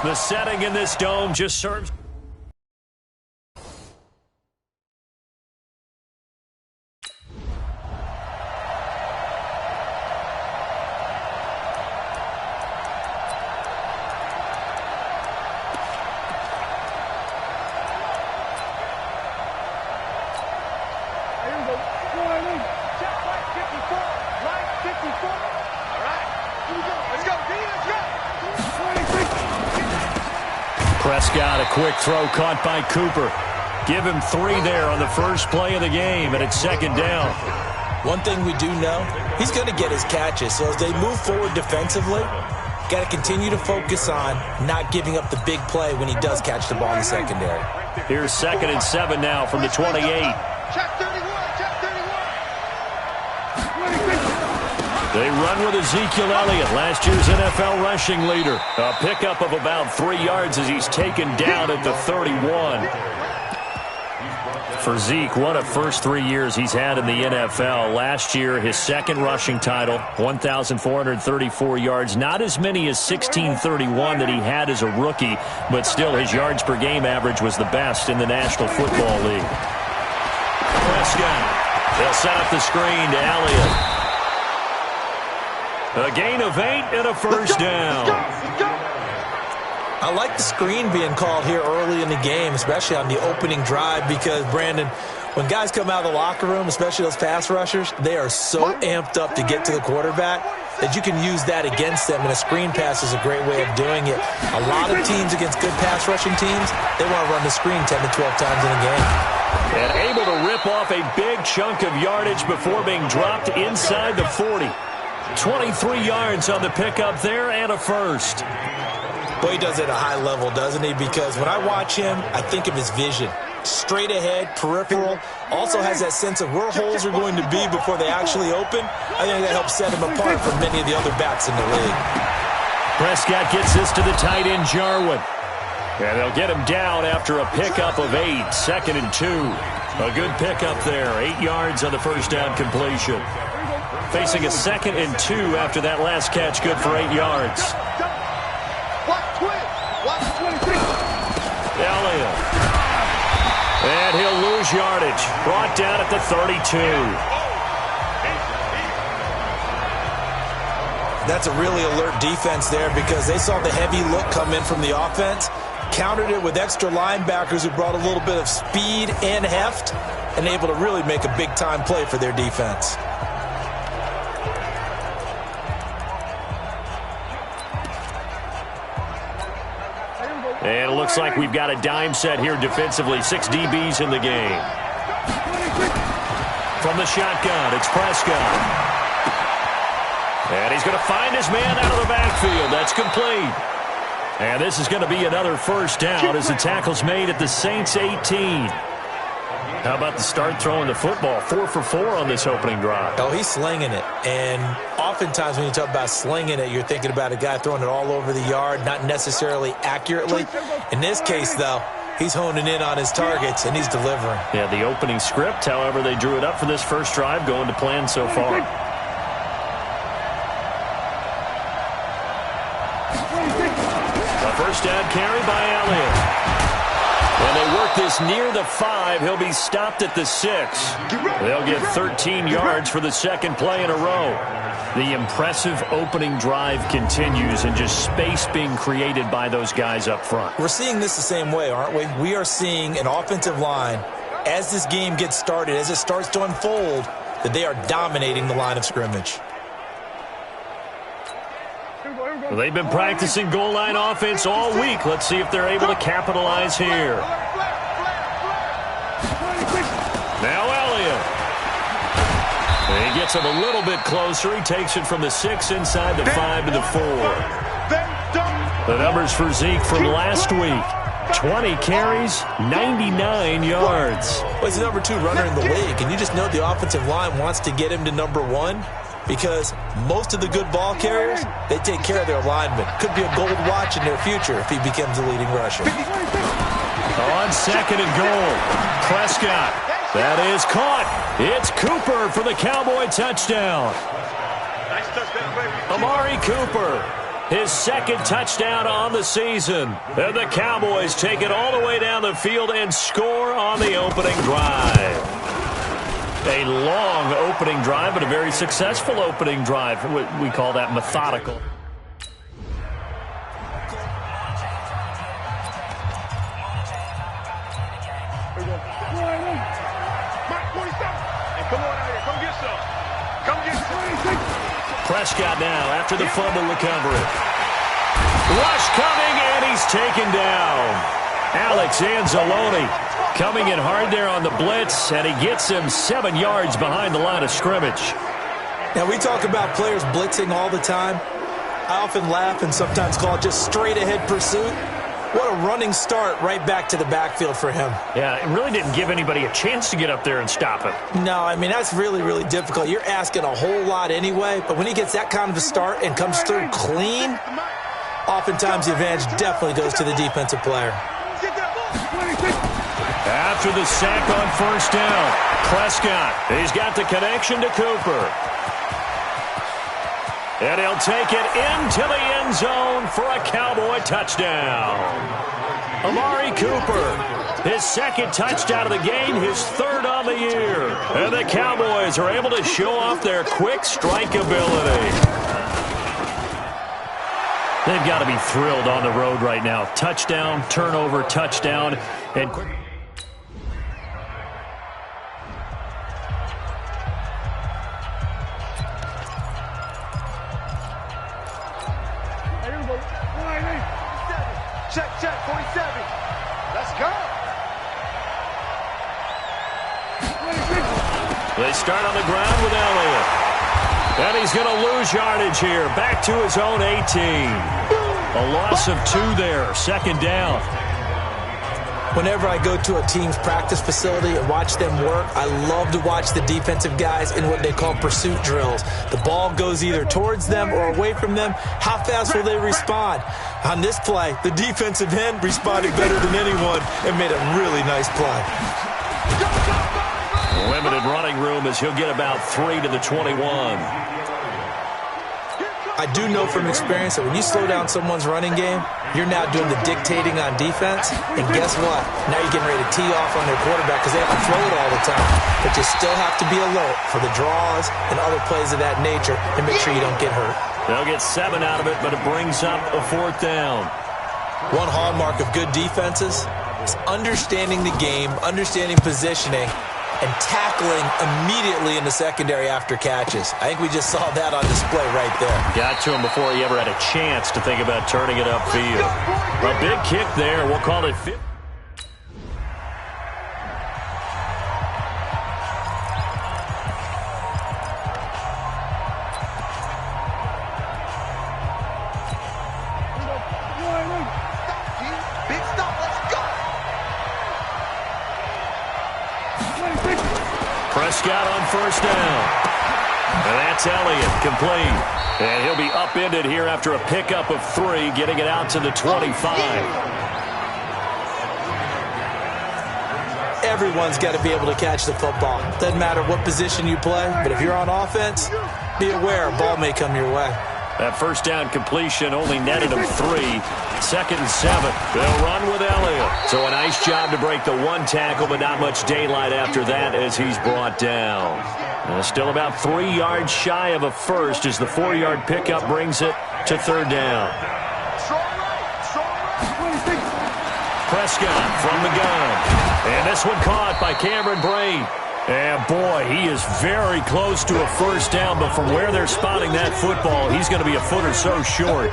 The setting in this dome just serves. Prescott, a quick throw caught by Cooper. Give him 3 there on the first play of the game, and it's second down. One thing we do know, he's going to get his catches. So as they move forward defensively, got to continue to focus on not giving up the big play when he does catch the ball in the secondary. Here's 2nd and 7 now from the 28. They run with Ezekiel Elliott, last year's NFL rushing leader. A pickup of about 3 yards as he's taken down at the 31. For Zeke, what a first 3 years he's had in the NFL. Last year, his 2nd rushing title, 1,434 yards. Not as many as 1,631 that he had as a rookie, but still his yards per game average was the best in the National Football League. Prescott, they'll set up the screen to Elliott. A gain of 8 and a first down. I like the screen being called here early in the game, especially on the opening drive, because, Brandon, when guys come out of the locker room, especially those pass rushers, they are so amped up to get to the quarterback that you can use that against them, and a screen pass is a great way of doing it. A lot of teams against good pass rushing teams, they want to run the screen 10 to 12 times in a game. And able to rip off a big chunk of yardage before being dropped inside the 40. 23 yards on the pickup there and a first. Boy, he does it at a high level, doesn't he? Because when I watch him, I think of his vision. Straight ahead, peripheral. Also has that sense of where holes are going to be before they actually open. I think that helps set him apart from many of the other backs in the league. Prescott gets this to the tight end, Jarwin. And they'll get him down after a pickup of 8. 2nd and 2. A good pickup there. 8 yards on the first down completion. Facing a 2nd and 2 after that last catch, good for 8 yards. Elliott. And he'll lose yardage. Brought down at the 32. That's a really alert defense there because they saw the heavy look come in from the offense, countered it with extra linebackers who brought a little bit of speed and heft, and able to really make a big-time play for their defense. And it looks like we've got a dime set here defensively. 6 DBs in the game. From the shotgun, it's Prescott. And he's going to find his man out of the backfield. That's complete. And this is going to be another first down as the tackle's made at the Saints 18. How about the start throwing the football? 4 for 4 on this opening drive. Oh, he's slinging it. And oftentimes when you talk about slinging it, you're thinking about a guy throwing it all over the yard, not necessarily accurately. In this case, though, he's honing in on his targets, and he's delivering. Yeah, the opening script, however, they drew it up for this first drive, going to plan so far. A first down carry by Elliott. When they work this near the 5, he'll be stopped at the 6. They'll get 13 yards for the second play in a row. The impressive opening drive continues, and just space being created by those guys up front. We're seeing this the same way, aren't we? We are seeing an offensive line, as this game gets started, as it starts to unfold, that they are dominating the line of scrimmage. Well, they've been practicing goal line offense all week. Let's see if they're able to capitalize here. Now Elliott. He gets him a little bit closer. He takes it from the 6 inside the 5 to the 4. The numbers for Zeke from last week. 20 carries, 99 yards. Well, he's the number 2 runner in the league, and you just know the offensive line wants to get him to number 1. Because most of the good ball carriers, they take care of their linemen. Could be a gold watch in their future if he becomes the leading rusher. On 2nd and goal, Prescott. That is caught. It's Cooper for the Cowboy touchdown. Amari Cooper. His second touchdown on the season. And the Cowboys take it all the way down the field and score on the opening drive. A long opening drive, but a very successful opening drive. We call that methodical. Prescott now after the fumble recovery. Rush coming, and he's taken down. Alex Anzalone coming in hard there on the blitz, and he gets him 7 yards behind the line of scrimmage. Now, we talk about players blitzing all the time. I often laugh and sometimes call it just straight-ahead pursuit. What a running start right back to the backfield for him. Yeah, it really didn't give anybody a chance to get up there and stop him. No, I mean, that's really, really difficult. You're asking a whole lot anyway, but when he gets that kind of a start and comes through clean, oftentimes the advantage definitely goes to the defensive player. After the sack on first down, Prescott, he's got the connection to Cooper. And he'll take it into the end zone for a Cowboy touchdown. Amari Cooper, his second touchdown of the game, his third on the year. And the Cowboys are able to show off their quick strike ability. They've got to be thrilled on the road right now. Touchdown, turnover, touchdown, and quick. Check, 47. Let's go. They start on the ground with Elliott. And he's going to lose yardage here. Back to his own 18. A loss of 2 there. Second down. Whenever I go to a team's practice facility and watch them work, I love to watch the defensive guys in what they call pursuit drills. The ball goes either towards them or away from them. How fast will they respond? On this play, the defensive end responded better than anyone and made a really nice play. Limited running room as he'll get about 3 to the 21. I do know from experience that when you slow down someone's running game, you're now doing the dictating on defense. And guess what? Now you're getting ready to tee off on their quarterback because they have to throw it all the time. But you still have to be alert for the draws and other plays of that nature and make sure you don't get hurt. They'll get 7 out of it, but it brings up a 4th down. One hallmark of good defenses is understanding the game, understanding positioning, and tackling immediately in the secondary after catches. I think we just saw that on display right there. Got to him before he ever had a chance to think about turning it upfield. A big kick there. We'll call it 50. Prescott on first down. And that's Elliott, complete. And he'll be upended here after a pickup of 3, getting it out to the 25. Everyone's got to be able to catch the football. Doesn't matter what position you play, but if you're on offense, be aware a ball may come your way. That first down completion only netted him 3. 2nd and 7. They'll run with Elliott. So a nice job to break the 1 tackle, but not much daylight after that as he's brought down. Still about 3 yards shy of a first as the 4-yard pickup brings it to 3rd down. Prescott from the gun. And this one caught by Cameron Brain. And, boy, he is very close to a first down, but from where they're spotting that football, he's going to be a foot or so short.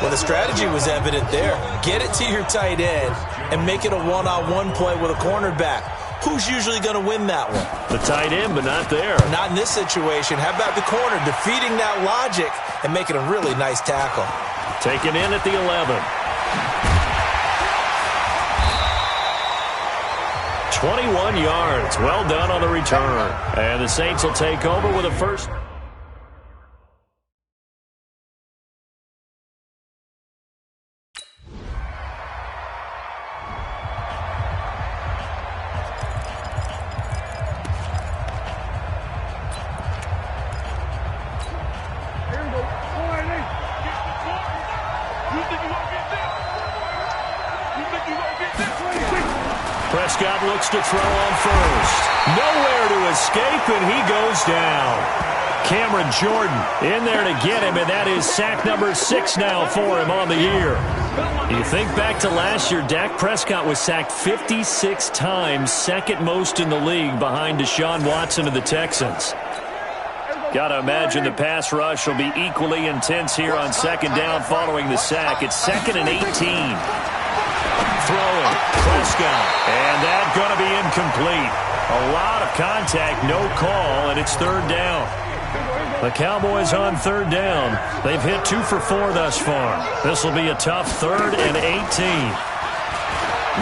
Well, the strategy was evident there. Get it to your tight end and make it a one-on-one play with a cornerback. Who's usually going to win that one? The tight end, but not there. Not in this situation. How about the corner defeating that logic and making a really nice tackle? Taken in at the 11. 21 yards. Well done on the return. And the Saints will take over with a first. Prescott looks to throw on first. Nowhere to escape, and he goes down. Cameron Jordan in there to get him, and that is sack number 6 now for him on the year. You think back to last year, Dak Prescott was sacked 56 times, second most in the league behind Deshaun Watson of the Texans. Got to imagine the pass rush will be equally intense here on second down following the sack. It's 2nd and 18. Throwing, Prescott, and that's going to be incomplete. A lot of contact, no call, and it's 3rd down. The Cowboys on 3rd down. They've hit 2 for 4 thus far. This will be a tough 3rd and 18.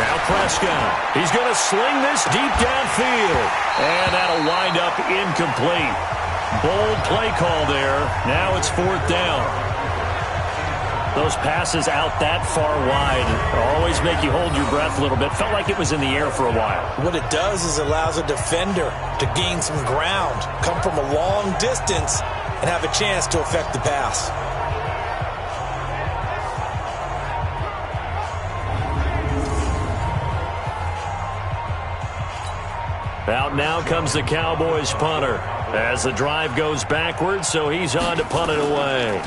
Now Prescott. He's going to sling this deep downfield. And that'll wind up incomplete. Bold play call there. Now it's 4th down. Those passes out that far wide always make you hold your breath a little bit. Felt like it was in the air for a while. What it does is allows a defender to gain some ground, come from a long distance, and have a chance to affect the pass. Out now comes the Cowboys punter as the drive goes backwards, so he's on to punt it away.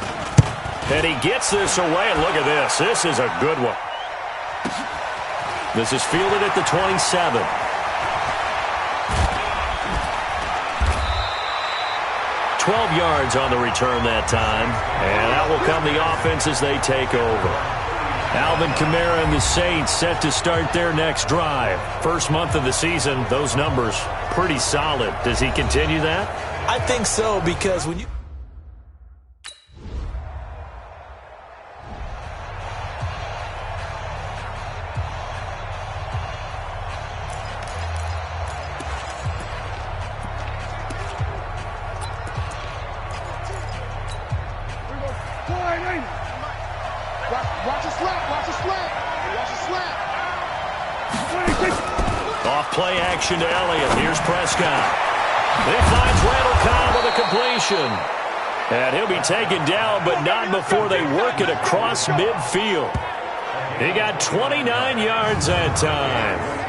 And he gets this away, and look at this. This is a good one. This is fielded at the 27. $12 yards on the return that time, and that will come the offense as they take over. Alvin Kamara and the Saints set to start their next drive. First month of the season, those numbers pretty solid. Does he continue that? I think so, because when you... Watch a slap. Watch a slap. Watch a slap. Off play action to Elliott. Here's Prescott. He finds Randall Cobb with a completion. And he'll be taken down, but not before they work it across midfield. He got 29 yards that time.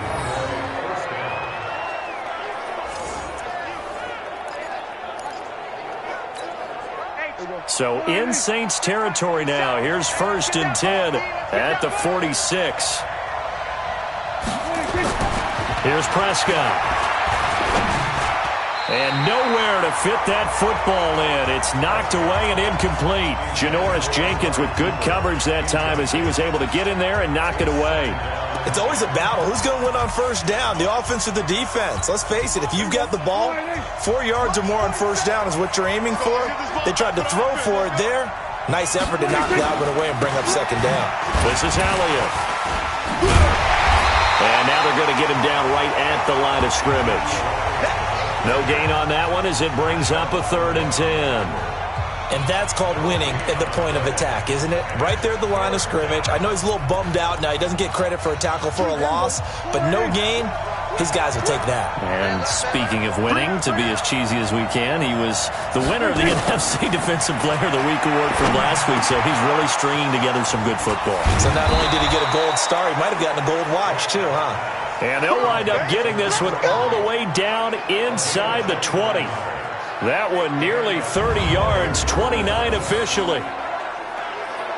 So in Saints territory now. Here's 1st and 10 at the 46. Here's Prescott. And nowhere to fit that football in. It's knocked away and incomplete. Janoris Jenkins with good coverage that time as he was able to get in there and knock it away. It's always a battle. Who's going to win on 1st down, the offense or the defense? Let's face it, if you've got the ball, 4 yards or more on 1st down is what you're aiming for. They tried to throw for it there. Nice effort to knock that one away and bring up 2nd down. This is Elliott. And now they're going to get him down right at the line of scrimmage. No gain on that one as it brings up a 3rd and 10. And that's called winning at the point of attack, isn't it? Right there at the line of scrimmage. I know he's a little bummed out now. He doesn't get credit for a tackle for a loss, but no gain, his guys will take that. And speaking of winning, to be as cheesy as we can, he was the winner of the NFC Defensive Player of the Week award from last week, so he's really stringing together some good football. So not only did he get a gold star, he might have gotten a gold watch too, huh? And they'll wind up getting this one all the way down inside the 20. That one nearly 30 yards, 29 officially.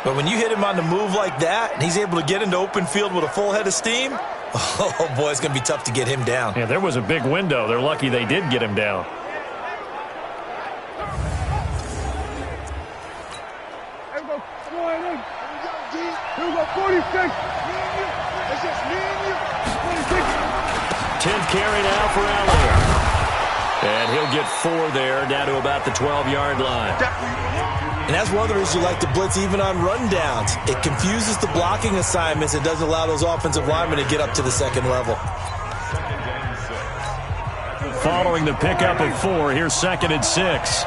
But when you hit him on the move like that, and he's able to get into open field with a full head of steam, oh, boy, it's going to be tough to get him down. Yeah, there was a big window. They're lucky they did get him down. Here we go. Come on, in. Here we go, 46. It's just me and you. 46. 10th carry now for Elliott. And he'll get 4 there, down to about the 12-yard line. And that's one of the reasons you like to blitz even on rundowns. It confuses the blocking assignments. It doesn't allow those offensive linemen to get up to the 2nd level. Following the pickup of 4, here's 2nd and 6.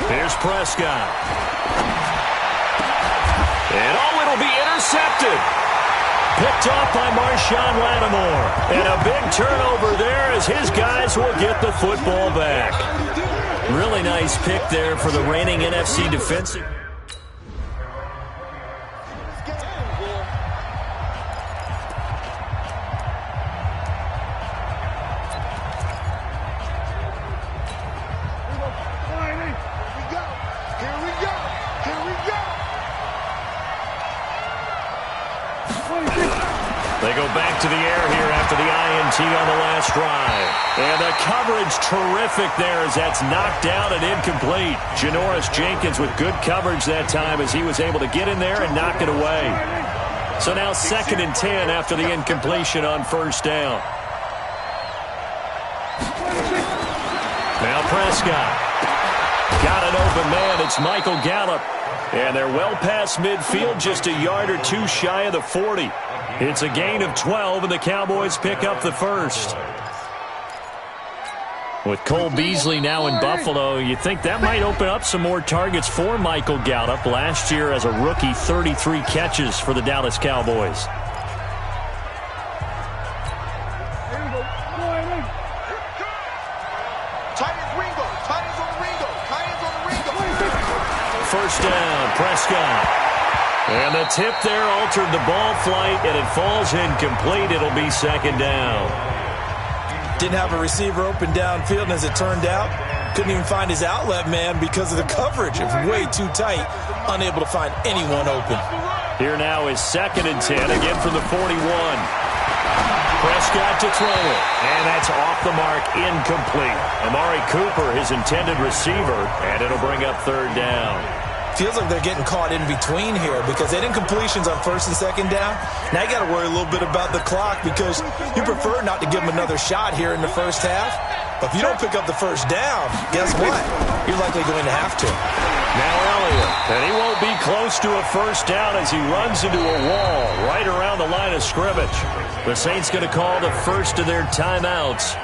Here's Prescott. And it'll be intercepted. Picked off by Marshawn Lattimore. And a big turnover there as his guys will get the football back. Really nice pick there for the reigning NFC defensive. They go back to the air here after the INT on the last drive. And the coverage terrific there as that's knocked down and incomplete. Janoris Jenkins with good coverage that time as he was able to get in there and knock it away. So now 2nd and 10 after the incompletion on first down. Now Prescott. Got an open man. It's Michael Gallup. And they're well past midfield, just a yard or two shy of the 40. It's a gain of 12, and the Cowboys pick up the first. With Cole Beasley now in Buffalo, you think that might open up some more targets for Michael Gallup. Last year as a rookie, 33 catches for the Dallas Cowboys. First down, Prescott. And the tip there altered the ball flight, and it falls incomplete. It'll be 2nd down. Didn't have a receiver open downfield, and as it turned out, couldn't even find his outlet man because of the coverage. It was way too tight, unable to find anyone open. Here now is 2nd and 10, again from the 41. Prescott to throw it, and that's off the mark, incomplete. Amari Cooper, his intended receiver, and it'll bring up 3rd down. Feels like they're getting caught in between here because they had incompletions on 1st and 2nd down. Now you got to worry a little bit about the clock because you prefer not to give them another shot here in the first half. But if you don't pick up the first down, guess what? You're likely going to have to. Now Elliott, and he won't be close to a first down as he runs into a wall right around the line of scrimmage. The Saints going to call the first of their timeouts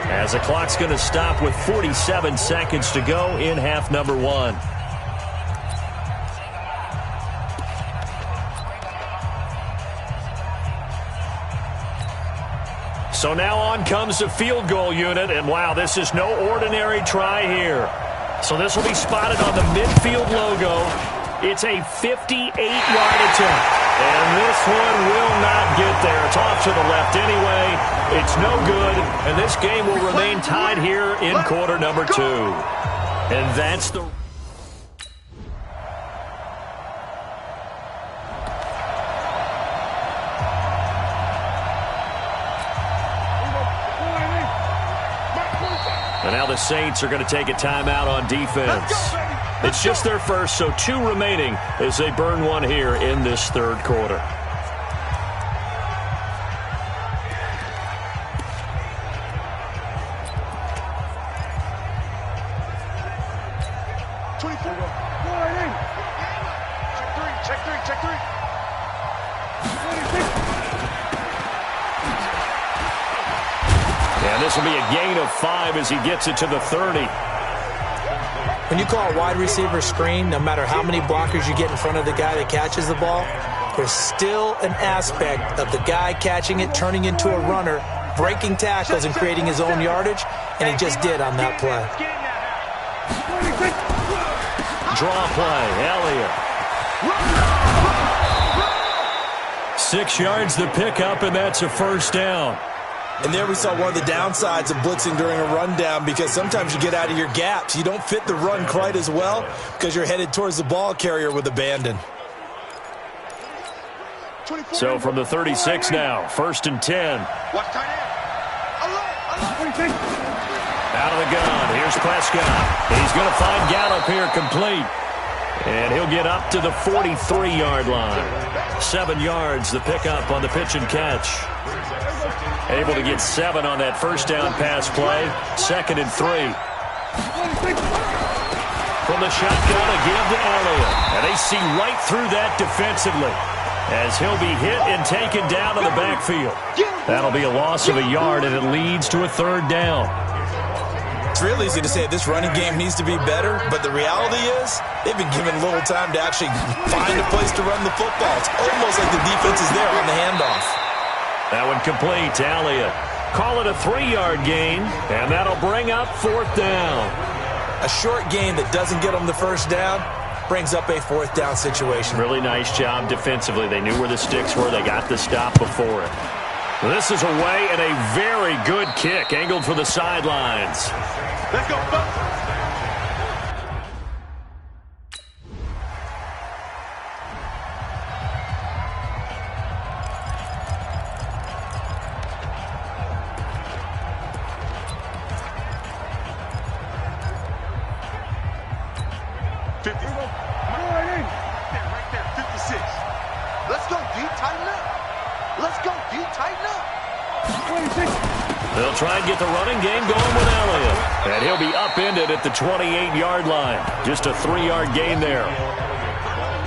as the clock's going to stop with 47 seconds to go in half number 1. So now on comes the field goal unit, and wow, this is no ordinary try here. So this will be spotted on the midfield logo. It's a 58-yard attempt, and this one will not get there. It's off to the left anyway. It's no good, and this game will remain tied here in quarter number 2. And that's the... And now the Saints are going to take a timeout on defense. It's just their first, so 2 remaining as they burn one here in this 3rd quarter. This will be a gain of 5 as he gets it to the 30. When you call a wide receiver screen, no matter how many blockers you get in front of the guy that catches the ball, there's still an aspect of the guy catching it, turning into a runner, breaking tackles and creating his own yardage, and he just did on that play. Draw play, Elliott. 6 yards the pickup, and that's a first down. And there we saw one of the downsides of blitzing during a rundown because sometimes you get out of your gaps. You don't fit the run quite as well because you're headed towards the ball carrier with abandon. So from the 36 now, 1st and 10. Out of the gun, here's Prescott. He's going to find Gallup here complete. And he'll get up to the 43-yard line. 7 yards, the pickup on the pitch and catch. Able to get 7 on that first down pass play. 2nd and 3. From the shotgun, a give to Elliott. And they see right through that defensively as he'll be hit and taken down in the backfield. That'll be a loss of a yard, and it leads to a 3rd down. It's real easy to say this running game needs to be better, but the reality is they've been given little time to actually find a place to run the football. It's almost like the defense is there on the handoff. That one complete to Elliott. Call it a 3-yard gain, and that'll bring up 4th down. A short gain that doesn't get them the first down brings up a 4th down situation. Really nice job defensively. They knew where the sticks were. They got the stop before it. This is away, and a very good kick angled for the sidelines. Let's go, folks. 50. Right there, 56. Let's go, D. Tighten up. Let's go, D. Tighten up. 26. They'll try and get the running game going with Elliott. And he'll be upended at the 28-yard line. Just a 3-yard gain there.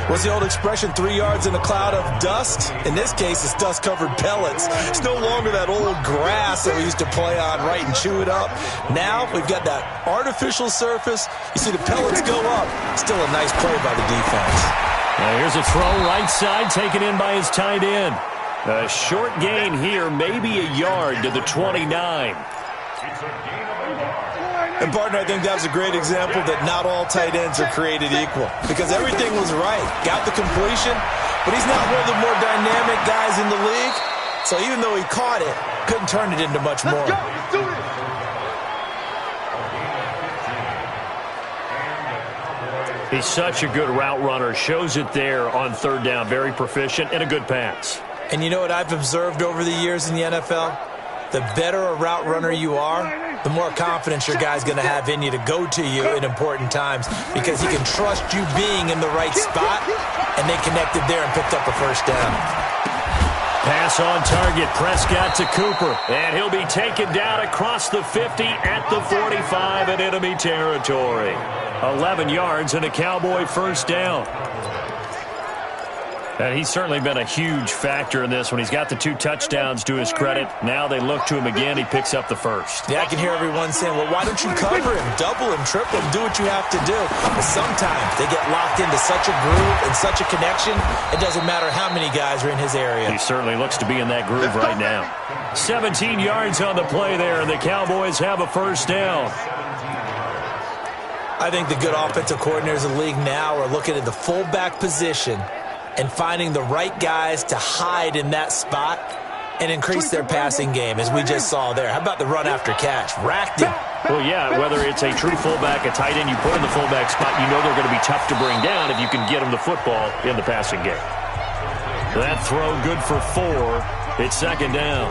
What's the old expression, 3 yards in a cloud of dust? In this case, it's dust-covered pellets. It's no longer that old grass that we used to play on, right, and chew it up. Now we've got that artificial surface. You see the pellets go up. Still a nice play by the defense. Now here's a throw right side, taken in by his tight end. A short gain here, maybe a yard to the 29. And, partner, I think that was a great example that not all tight ends are created equal, because everything was right. Got the completion, but he's not one of the more dynamic guys in the league. So even though he caught it, couldn't turn it into much more. Let's go. Let's do this. He's such a good route runner. Shows it there on third down. Very proficient and a good pass. And you know what I've observed over the years in the NFL? The better a route runner you are, the more confidence your guy's going to have in you to go to you in important times, because he can trust you being in the right spot, and they connected there and picked up a first down. Pass on target. Prescott to Cooper. And he'll be taken down across the 50 at the 45 in enemy territory. 11 yards and a Cowboy first down. And he's certainly been a huge factor in this when he's got the 2 touchdowns to his credit. Now they look to him again. He picks up the first. Yeah, I can hear everyone saying, well, why don't you cover him, double him, triple him, do what you have to do. But sometimes they get locked into such a groove and such a connection, it doesn't matter how many guys are in his area. He certainly looks to be in that groove right now. 17 yards on the play there, and the Cowboys have a first down. I think the good offensive coordinators in the league now are looking at the fullback position and finding the right guys to hide in that spot and increase their passing game, as we just saw there. How about the run after catch? Racked him. Well, yeah, whether it's a true fullback, a tight end you put in the fullback spot, you know they're going to be tough to bring down if you can get them the football in the passing game. That throw good for 4. It's second down.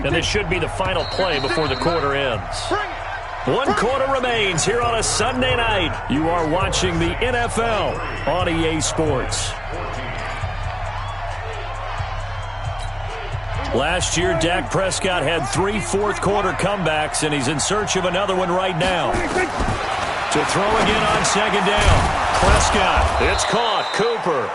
And this should be the final play before the quarter ends. 1 quarter remains here on a Sunday night. You are watching the NFL on EA Sports. Last year, Dak Prescott had 3 fourth-quarter comebacks, and he's in search of another one right now. To throw again on second down. Prescott, it's caught. Cooper.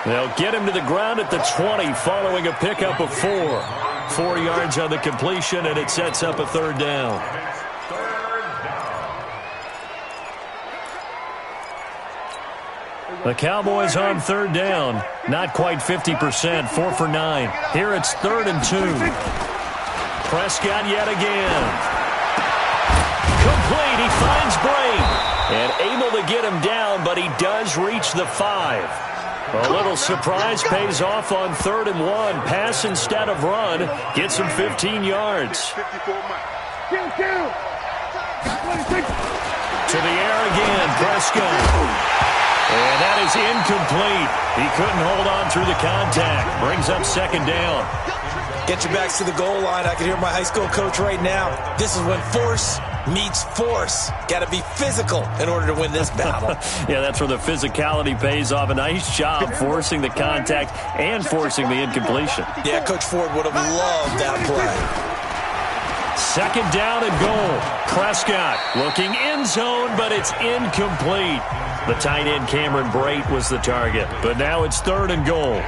They'll get him to the ground at the 20 following a pickup of 4. 4 yards on the completion, and it sets up a third down. The Cowboys on third down. Not quite 50%, 4 for 9. Here it's 3rd and 2. Prescott yet again. Complete, he finds Bray. And able to get him down, but he does reach the 5. A little surprise pays off on 3rd and 1. Pass instead of run. Gets him 15 yards. Kill. To the air again, Prescott. And that is incomplete. He couldn't hold on through the contact. Brings up second down. Get your backs to the goal line. I can hear my high school coach right now. This is when force meets force. Got to be physical in order to win this battle. Yeah, that's where the physicality pays off. A nice job forcing the contact and forcing the incompletion. Yeah, Coach Ford would have loved that play. Second down and goal. Prescott looking end zone, but it's incomplete. The tight end Cameron Brate was the target, but now it's 3rd and goal.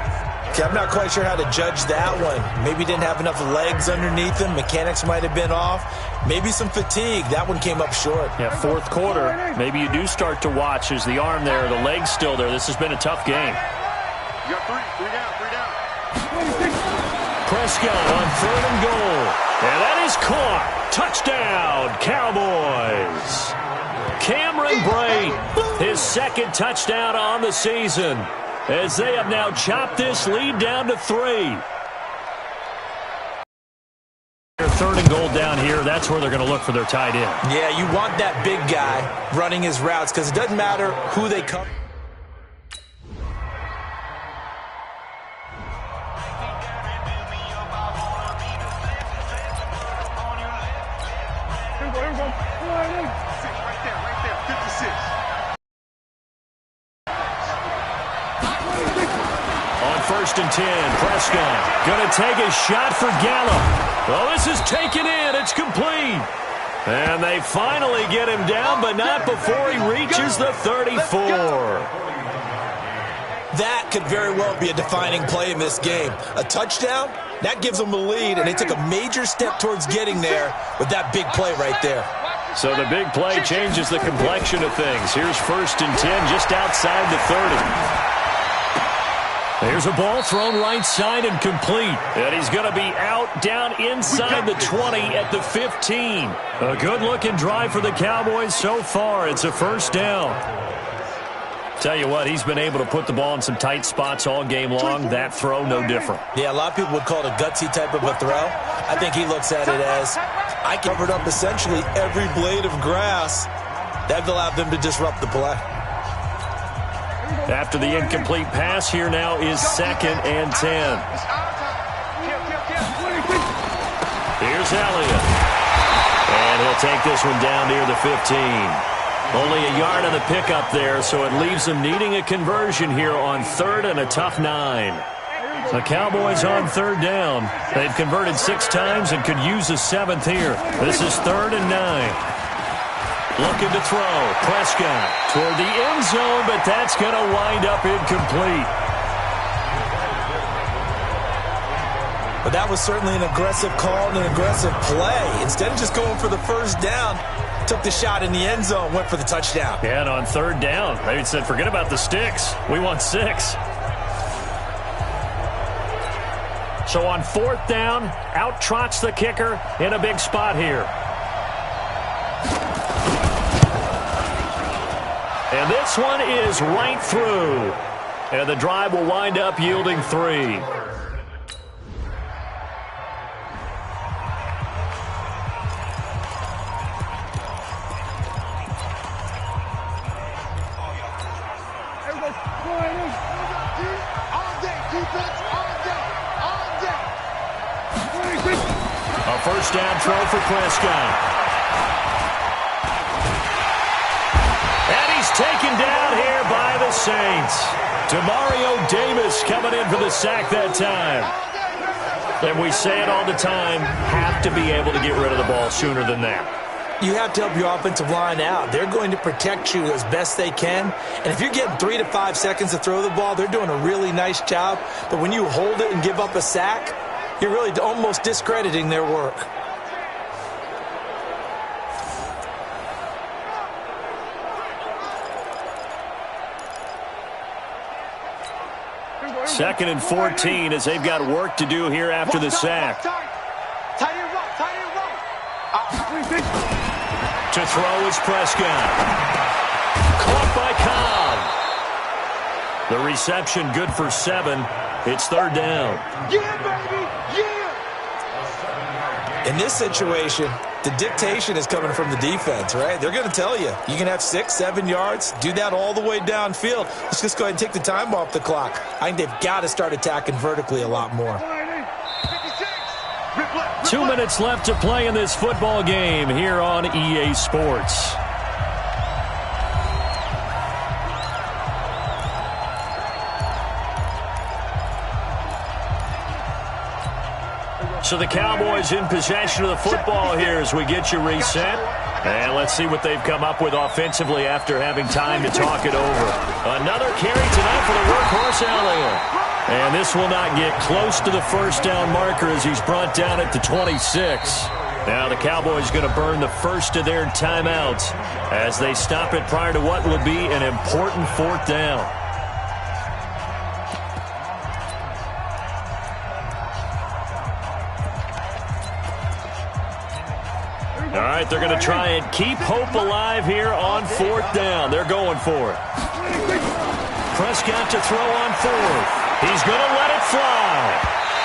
Okay, I'm not quite sure how to judge that one. Maybe didn't have enough legs underneath him. Mechanics might have been off. Maybe some fatigue. That one came up short. Yeah, 4th quarter. Maybe you do start to watch as the arm there, the leg's still there. This has been a tough game. You got 3 down. Prescott on 3rd and goal. And that is caught. Touchdown, Cowboys. Cameron Brate, his 2nd touchdown on the season, as they have now chopped this lead down to 3. 3rd and goal down here. That's where they're going to look for their tight end. Yeah, you want that big guy running his routes, because it doesn't matter who they come. 1st and 10. Prescott going to take a shot for Gallup. Well, this is taken in. It's complete. And they finally get him down, but not before he reaches the 34. That could very well be a defining play in this game. A touchdown, that gives them a lead, and they took a major step towards getting there with that big play right there. So the big play changes the complexion of things. Here's 1st and 10 just outside the 30. There's a ball thrown right side and complete. And he's going to be out down inside the 20 at the 15. A good-looking drive for the Cowboys so far. It's a 1st down. Tell you what, he's been able to put the ball in some tight spots all game long. That throw, no different. Yeah, a lot of people would call it a gutsy type of a throw. I think he looks at it as, I covered up essentially every blade of grass. That allowed them to disrupt the play. After the incomplete pass, here now is 2nd and 10. Here's Elliott. And he'll take this one down near the 15. Only a yard on the pickup there, so it leaves them needing a conversion here on 3rd and a tough 9. The Cowboys on 3rd down. They've converted 6 times and could use a 7th here. This is 3rd and 9. Looking to throw. Prescott toward the end zone, but that's going to wind up incomplete. But that was certainly an aggressive call and an aggressive play. Instead of just going for the 1st down, took the shot in the end zone, went for the touchdown. Yeah, and on 3rd down, they said, forget about the sticks. We want 6. So on 4th down, out trots the kicker in a big spot here. And this one is right through. And the drive will wind up yielding 3. A 1st down throw for Prescott. And he's taken down here by the Saints. Demario Davis coming in for the sack that time. And we say it all the time, have to be able to get rid of the ball sooner than that. You have to help your offensive line out. They're going to protect you as best they can. And if you're getting 3 to 5 seconds to throw the ball, they're doing a really nice job. But when you hold it and give up a sack, you're really almost discrediting their work. Second and 14 as they've got work to do here after the sack. To throw is Prescott. Caught by Cobb. The reception good for 7. It's 3rd down. Yeah, baby, yeah. In this situation, the dictation is coming from the defense, right? They're going to tell you, you can have 6, 7 yards, do that all the way downfield. Let's just go ahead and take the time off the clock. I think they've got to start attacking vertically a lot more. 2 minutes left to play in this football game here on EA Sports. So the Cowboys in possession of the football here as we get you reset. And let's see what they've come up with offensively after having time to talk it over. Another carry tonight for the workhorse Elliott. And this will not get close to the 1st down marker as he's brought down at the 26. Now the Cowboys going to burn the first of their timeouts as they stop it prior to what will be an important 4th down. All right, they're going to try and keep hope alive here on 4th down. They're going for it. Prescott to throw on 4th. He's going to let it fly.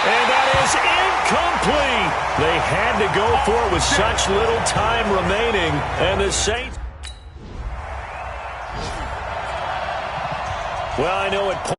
And that is incomplete. They had to go for it with such little time remaining. And the Saints... Well, I know it...